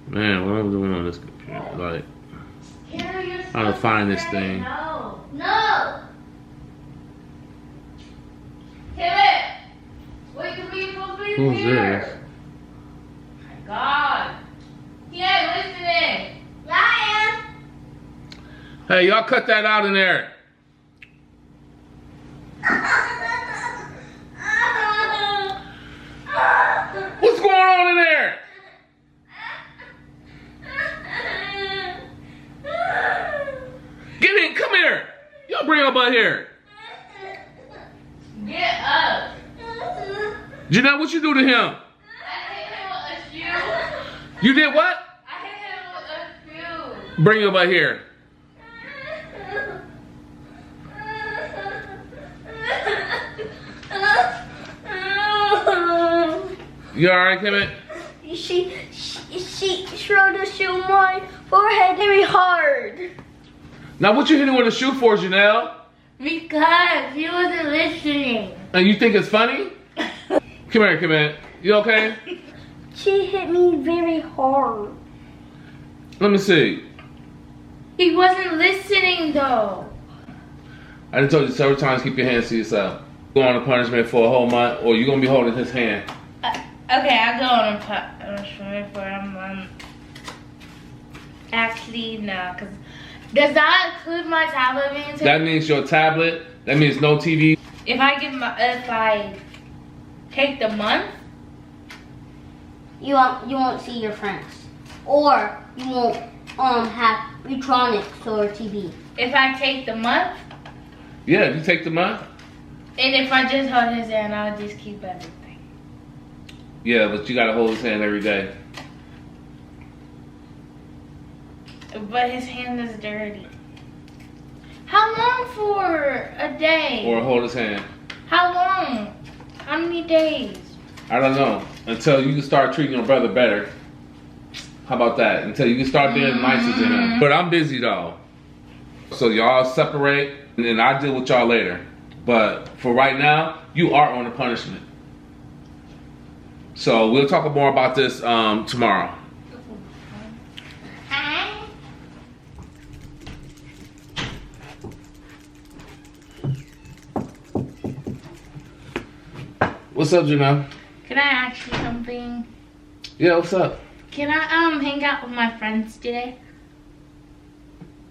Man, what am I doing on this computer? Like, how to find this thing? No. No. Pivot. Wait, can we supposed to be Who's here? this? Oh my God. He ain't listening. Yeah, I am. Hey, y'all cut that out in there. What's going on in there? Get in, come here. Y'all bring him out here. Get up. Janelle, what you do to him? I hit him with a shoe. You did what? I hit him with a shoe. Bring him out here. You alright, Kimmy? She threw the shoe on my forehead very hard. Now, what you hitting with a shoe for, Janelle? Because he wasn't listening. And you think it's funny? Come here, come here. You okay? She hit me very hard. Let me see. He wasn't listening though. I done told you several times, keep your hands to yourself. Go on a punishment for a whole month, or you're gonna be holding his hand. Okay, I'll go on a punishment for a month. Actually, no, because does that include my tablet being taken? That means your tablet. That means no TV. If I take the month, You won't see your friends, or you won't have electronics or TV. if I take the month, Yeah, you take the month. and if I just hold his hand, I'll just keep everything. Yeah, but you gotta hold his hand every day. But his hand is dirty. How long for a day? Or hold his hand. How long? How many days? I don't know. Until you can start treating your brother better. How about that? Until you can start being nicer to him. But I'm busy though. So y'all separate and then I'll deal with y'all later. But for right now, you are on a punishment. So we'll talk more about this tomorrow. What's up, Janelle? Can I ask you something? Yeah, what's up? Can I hang out with my friends today?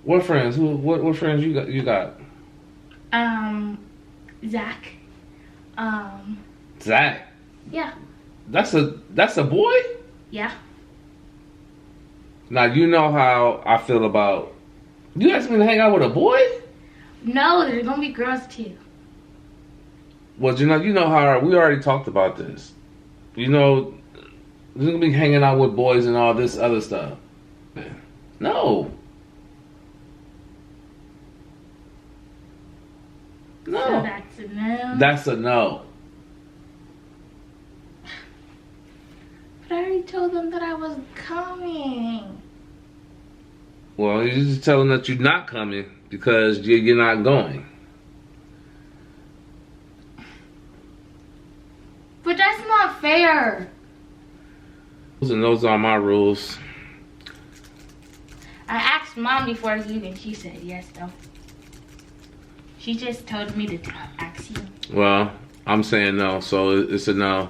What friends? What friends you got? Zach. Zach. Yeah. That's a boy? Yeah. Now you know how I feel about. You asked me to hang out with a boy? No, there's gonna be girls too. Well, you know how we already talked about this. You know, you're gonna be hanging out with boys and all this other stuff. No. No. So that's a no. That's a no. But I already told them that I wasn't coming. Well, you're just telling that you're not coming because you're not going. But that's not fair. And those are my rules. I asked Mom before I leave and she said yes though. She just told me to ask you. Well, I'm saying no, so it's a no.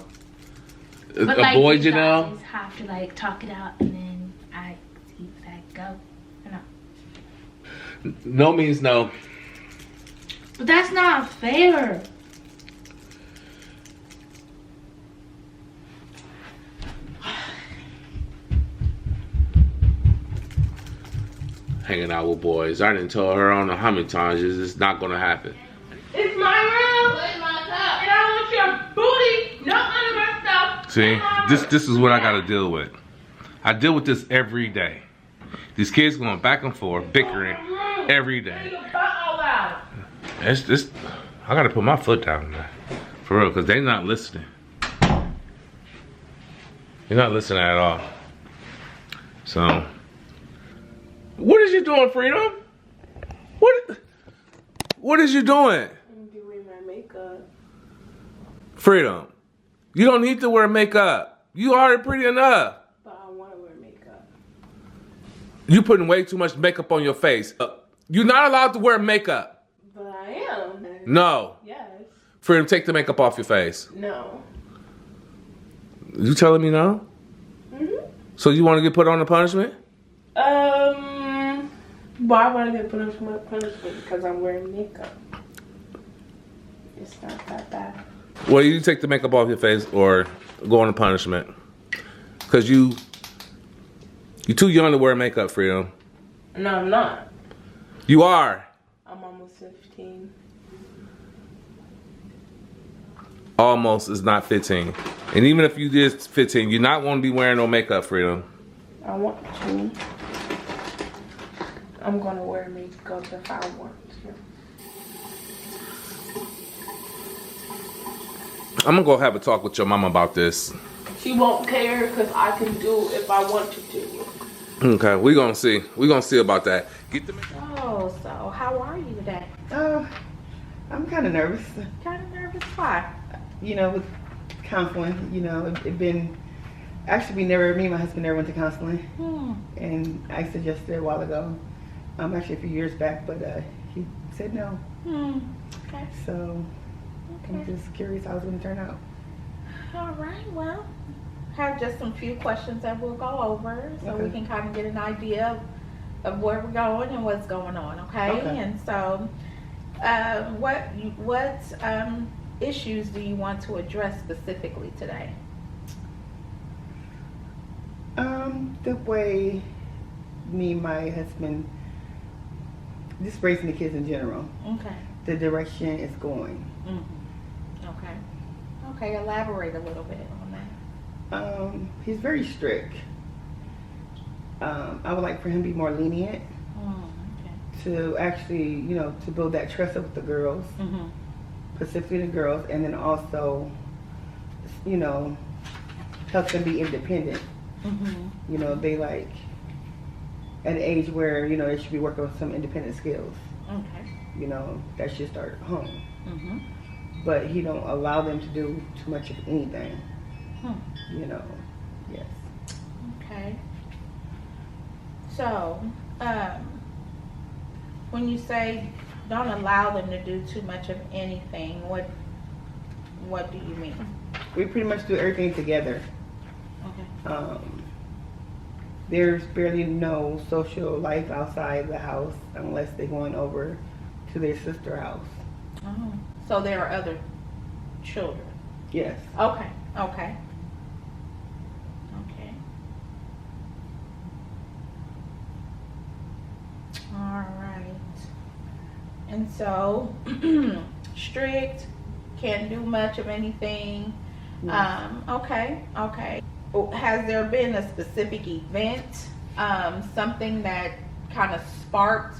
But A boy, you Janelle? guys have to like talk it out and then I see if I go or not. No means no. But that's not fair. Hanging out with boys. I didn't tell her I don't know how many times. It's just not gonna happen. It's my room. And I want your booty, no under my stuff. See, this is what I gotta deal with. I deal with this every day. These kids going back and forth, bickering every day. It's just, I gotta put my foot down there. For real, because they're not listening. They're not listening at all. So, what is you doing, Freedom? What is you doing? I'm doing my makeup. Freedom, you don't need to wear makeup. You already pretty enough. But I want to wear makeup. You putting way too much makeup on your face. You're not allowed to wear makeup. But I am. No. Yes. Freedom, take the makeup off your face. No. You telling me no? Mhm. So you want to get put on the punishment? Why would I get put on punishment? Because I'm wearing makeup. It's not that bad. Well, you take the makeup off your face or go on the punishment. Because you're too young to wear makeup, Freedom. No, I'm not. You are. I'm almost 15. Almost is not 15. And even if you did 15, you're not going to be wearing no makeup, Freedom. I want to. I'm going to wear makeup if I want to. I'm going to go have a talk with your mama about this. She won't care because I can do if I want to do. Okay, we're going to see. We're going to see about that. Get the Oh, so how are you today? I'm kind of nervous. Kind of nervous. Why? You know, with counseling, you know, it been, actually me and my husband never went to counseling. And I suggested it a while ago, actually a few years back, but he said no. Okay. So I'm just curious how it's going to turn out. All right. Well, have just some few questions that we'll go over so we can kind of get an idea of where we're going and what's going on. Okay. And so, what issues do you want to address specifically today? The way me and my husband, just raising the kids in general. Okay. The direction it's going. Okay. Okay, elaborate a little bit on that. He's very strict. I would like for him to be more lenient. To actually, you know, to build that trust up with the girls, specifically the girls, and then also, you know, help them be independent. You know, they like at an age where, you know, they should be working on some independent skills. Okay. You know, that should start at home. But he don't allow them to do too much of anything. You know, yes. Okay. So, when you say don't allow them to do too much of anything, what do you mean? We pretty much do everything together. Okay. There's barely no social life outside the house unless they're going over to their sister's house. Oh. So there are other children? Yes. Okay. Okay. Okay. All right. And so, strict, can't do much of anything. Yes. Okay. Okay. Has there been a specific event, something that kind of sparked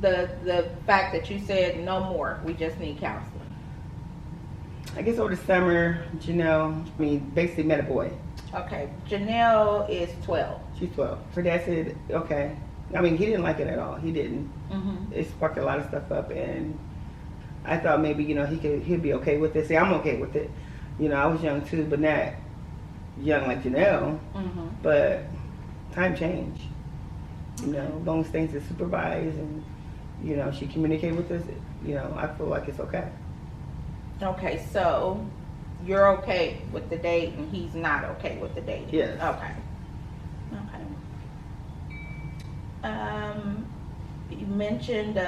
the fact that you said no more, we just need counseling? I guess over the summer, basically met a boy. Okay, Janelle is 12. She's 12. Her dad said, okay. I mean, he didn't like it at all. He didn't. It sparked a lot of stuff up, and I thought maybe, you know, he'd be okay with it. See, I'm okay with it. You know, I was young too, but not young like Janelle. But time changed. You know, as long as things are supervised and, you know, she communicated with us, you know, I feel like it's okay. Okay, so you're okay with the date and he's not okay with the date? Yes. Okay. You mentioned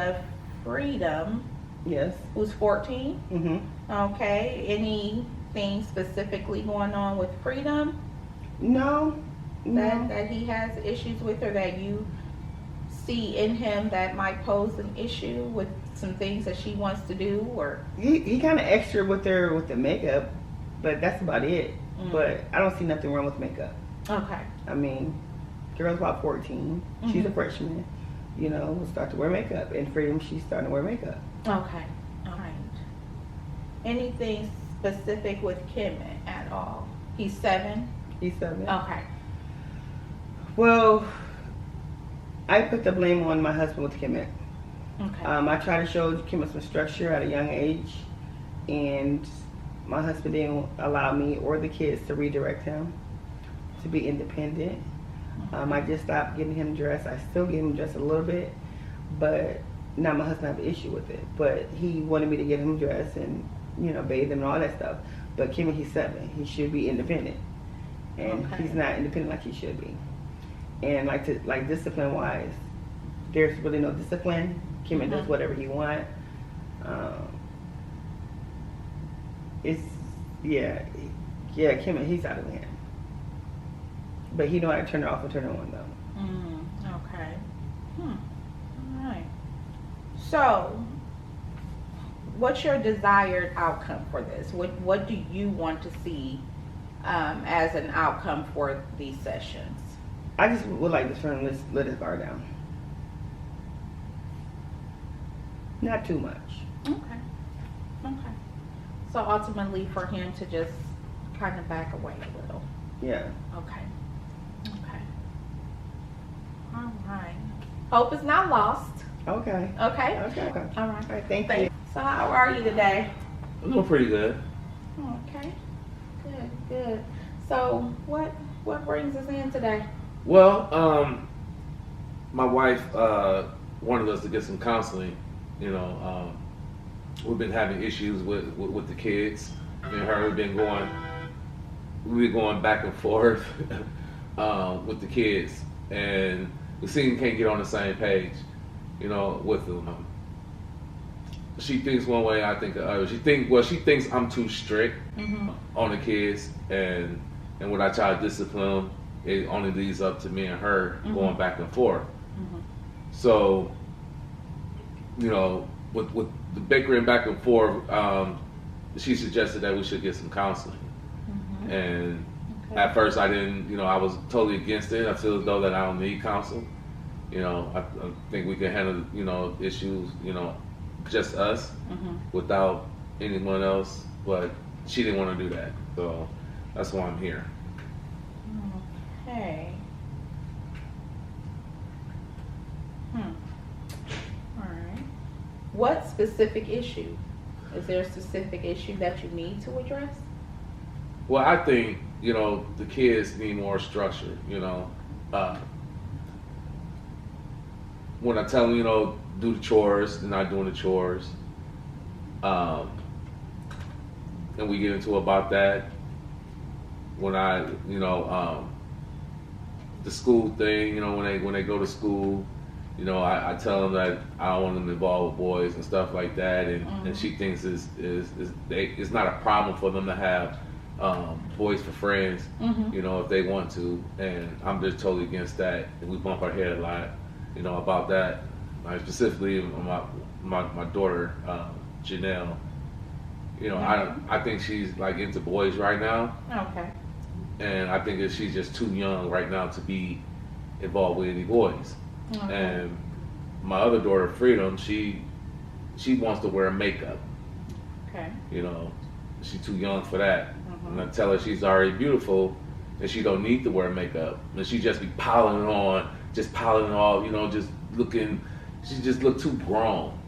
Freedom. Yes. Who's 14? Okay. Anything specifically going on with Freedom? No. That he has issues with, or that you see in him that might pose an issue with some things that she wants to do, or? He kind of extra with the makeup, but that's about it. But I don't see nothing wrong with makeup. Okay. I mean, girl's about 14. She's a freshman. You know, will start to wear makeup. And Freedom, she's starting to wear makeup. Okay. All right. Anything specific with Kim at all? He's 7? He's 7. Okay. Well, I put the blame on my husband with Kim. Okay. I tried to show Kim some structure at a young age, and my husband didn't allow me or the kids to redirect him to be independent. I just stopped getting him dressed. I still get him dressed a little bit, but now my husband have an issue with it. But he wanted me to get him dressed and, you know, bathe him and all that stuff. But Kimmy, he's 7. He should be independent, and he's not independent like he should be. And like discipline wise, there's really no discipline. Kimmy does whatever he wants. Kimmy, he's out of hand. But he know how to turn it off and turn it on though. Okay. All right. So, what's your desired outcome for this? What do you want to see as an outcome for these sessions? I just would like this friend to let his guard down. Not too much. Okay. So ultimately for him to just kind of back away a little. Yeah. Okay. All right. Hope is not lost. Okay. Okay? Okay. All right. All right, thank you. So how are you today? I'm doing pretty good. Okay. Good. So what brings us in today? Well, my wife wanted us to get some counseling. You know, we've been having issues with the kids. Me and her, we've been going back and forth with the kids, and we seem can't get on the same page. You know, with them. She thinks one way, I think the other. She thinks I'm too strict on the kids, and when I try to discipline them, it only leads up to me and her going back and forth. So, you know, with the bickering back and forth, she suggested that we should get some counseling. And at first I didn't, you know, I was totally against it. I feel as though that I don't need counseling. You know, I think we can handle, you know, issues, you know, just us without anyone else. But she didn't want to do that. So that's why I'm here. Okay. All right. What specific issue? Is there a specific issue that you need to address? Well, I think, you know, the kids need more structure, you know. When I tell them, you know, do the chores, they're not doing the chores. And we get into about that. When I, you know, the school thing, you know, when they go to school, you know, I tell them that I don't want them involved with boys and stuff like that, and she thinks it's not a problem for them to have boys for friends, you know, if they want to, and I'm just totally against that. And we bump our head a lot, you know, about that. Like specifically, my daughter Janelle, you know, I think she's like into boys right now. Okay. And I think that she's just too young right now to be involved with any boys. Okay. And my other daughter, Freedom, she wants to wear makeup. Okay. You know, she's too young for that. And I tell her she's already beautiful and she don't need to wear makeup. And she just be piling it on, just piling it off, you know, just looking, she just look too grown.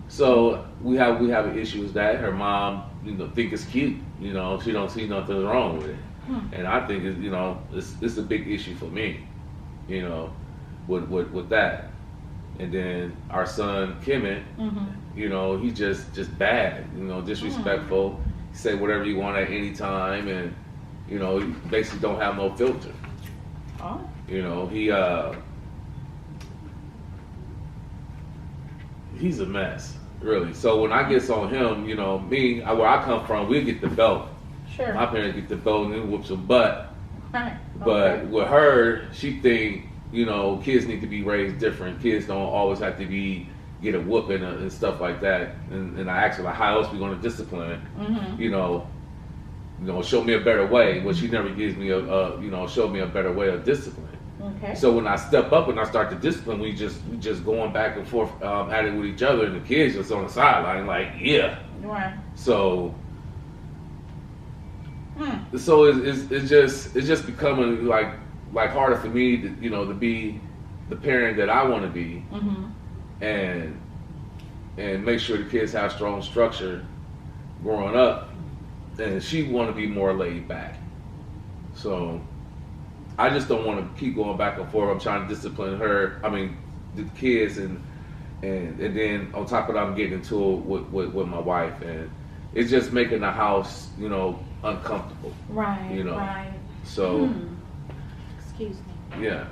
So we have an issue with that. Her mom, you know, think it's cute. You know, she don't see nothing wrong with it. And I think it's, you know, it's a big issue for me, you know, with that. And then our son Kemet, you know, he's just bad, you know, disrespectful. He say whatever you want at any time, and you know, he basically don't have no filter. You know, he's a mess, really. So when I gets on him, you know, where I come from, we get the belt. Sure. My parents get the belt and then whoop some butt. Right. But with her, she think, you know, kids need to be raised different. Kids don't always have to get a whooping and stuff like that. And I asked her, like, how else we going to discipline? You know, show me a better way. Well, she never gives me show me a better way of discipline. Okay. So when I step up and I start to discipline, we just going back and forth at it with each other, and the kids just on the sideline, like, yeah. Right. So. So it's just becoming like harder for me to, you know, to be the parent that I want to be, and make sure the kids have strong structure growing up, and she want to be more laid back. So I just don't want to keep going back and forth. I'm trying to discipline her. I mean, the kids, and then on top of that, I'm getting into it with my wife, and it's just making the house, you know, uncomfortable. Right. You know. Right. So. Excuse me. Yeah.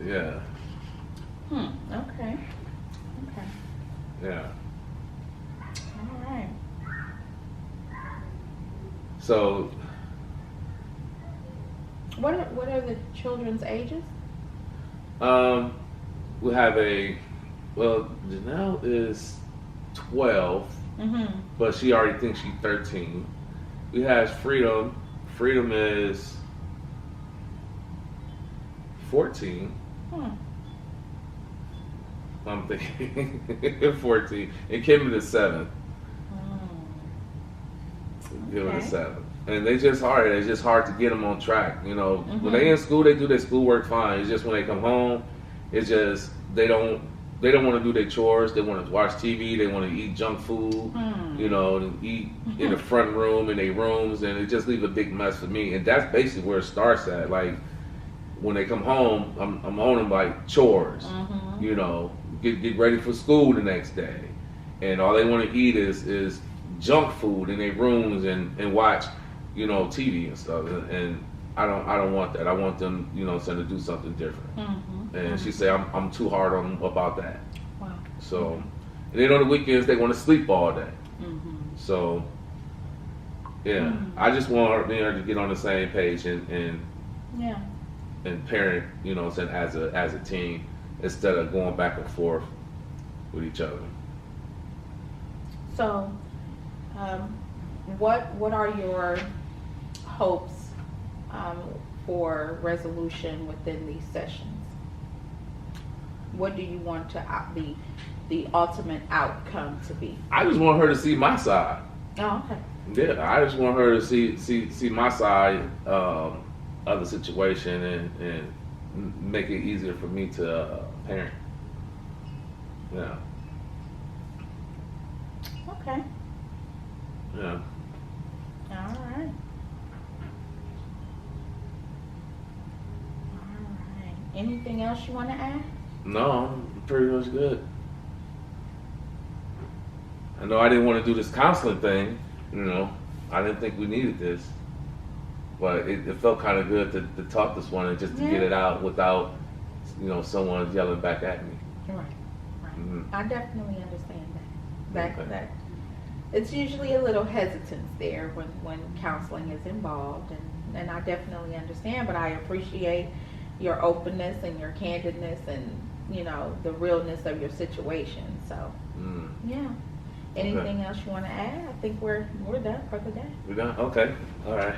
Yeah. Okay. Okay. Yeah. All right. So. What are the children's ages? We have Janelle is 12, but she already thinks she's 13. We have Freedom. Freedom is 14. I'm thinking 14. And Kim is 7. Give it a 7. And they just hard. It's just hard to get them on track. You know, when they in school, they do their schoolwork fine. It's just when they come home, it's just they don't want to do their chores. They want to watch TV. They want to eat junk food. You know, and eat in the front room in their rooms, and it just leaves a big mess for me. And that's basically where it starts at. Like when they come home, I'm on them like chores. You know, get ready for school the next day, and all they want to eat is junk food in their rooms and watch, you know, TV and stuff. And I don't want that. I want them, you know, to do something different. And she said I'm too hard on them about that. Wow. So, and then on the weekends they want to sleep all day. So, yeah, I just want her to get on the same page and parent, you know, as a team instead of going back and forth with each other. So, what are your hopes for resolution within these sessions? What do you want to be the ultimate outcome to be? I just want her to see my side. Oh, okay. Yeah, I just want her to see my side of the situation and make it easier for me to parent. Yeah. Okay. Yeah. All right. Anything else you want to add? No, I'm pretty much good. I know I didn't want to do this counseling thing, you know. I didn't think we needed this. But it felt kind of good to talk this one and just to get it out without, you know, someone yelling back at me. Right. I definitely understand that. It's usually a little hesitance there when counseling is involved, and I definitely understand, but I appreciate your openness and your candidness and, you know, the realness of your situation. So, yeah. Anything else you want to add? I think we're done for the day. We're done? Okay. All right.